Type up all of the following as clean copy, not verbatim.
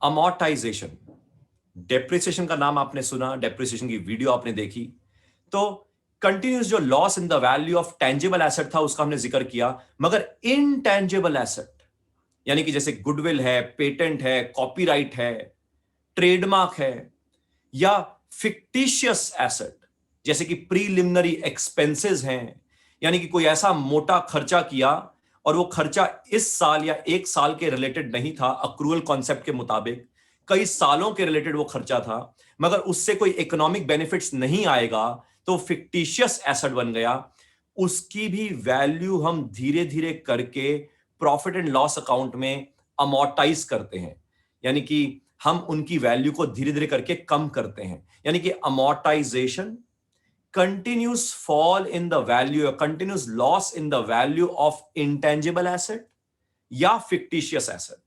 Amortisation, depreciation का नाम आपने सुना, डेप्रिसिएशन की वीडियो आपने देखी, तो कंटिन्यूस जो loss in the value of tangible asset था उसका हमने जिक्र किया, मगर इनटेंजिबल एसेट यानी कि जैसे गुडविल है, पेटेंट है, कॉपीराइट है, ट्रेडमार्क है, या फिक्टिशियस एसेट जैसे कि प्रीलिमिनरी एक्सपेंसेस हैं, यानी कि कोई ऐसा मोटा खर्चा किया और वो खर्चा इस साल या एक साल के रिलेटेड नहीं था, अक्रूअल कॉन्सेप्ट के मुताबिक कई सालों के रिलेटेड वो खर्चा था, मगर उससे कोई इकोनॉमिक बेनिफिट्स नहीं आएगा, तो फिक्टिशियस एसेट बन गया। उसकी भी वैल्यू हम धीरे धीरे करके प्रॉफिट एंड लॉस अकाउंट में अमोर्टाइज करते हैं, यानी कि हम उनकी वैल्यू को धीरे धीरे करके कम करते हैं, यानी कि amortisation, continuous fall in the value, continuous loss in the value of intangible asset या फिक्टिशियस एसेट।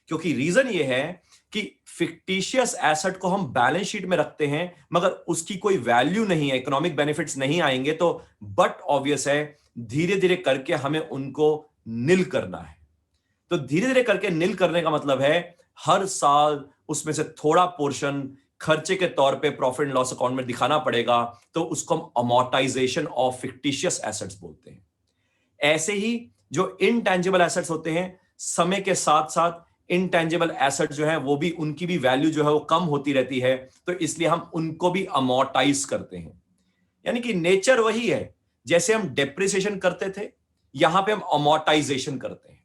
क्योंकि रीजन ये है कि फिक्टिशियस एसेट को हम बैलेंस शीट में रखते हैं मगर उसकी कोई वैल्यू नहीं है, इकोनॉमिक बेनिफिट्स नहीं आएंगे, तो बट ऑब्वियस है धीरे धीरे करके हमें उनको निल करना है। तो धीरे धीरे करके निल करने का मतलब है हर साल उसमें से थोड़ा पोर्शन खर्चे के तौर पे प्रॉफिट एंड लॉस अकाउंट में दिखाना पड़ेगा, तो उसको हम अमोर्टाइजेशन ऑफ फिक्टिशियस एसेट्स बोलते हैं। ऐसे ही जो इनटेंजिबल एसेट्स होते हैं, समय के साथ साथ इनटेंजिबल एसेट जो है वो भी, उनकी भी वैल्यू जो है वो कम होती रहती है, तो इसलिए हम उनको भी अमोर्टाइज करते हैं। यानी कि नेचर वही है, जैसे हम डेप्रिसिएशन करते थे यहां पे हम अमोर्टाइजेशन करते हैं।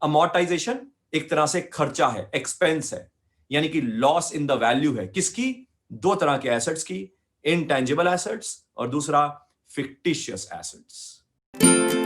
अमोर्टाइजेशन एक तरह से खर्चा है, एक्सपेंस है, यानी कि लॉस इन द वैल्यू है किसकी, दो तरह के एसेट्स की, इनटेंजिबल एसेट्स और दूसरा फिक्टिशियस एसेट्स।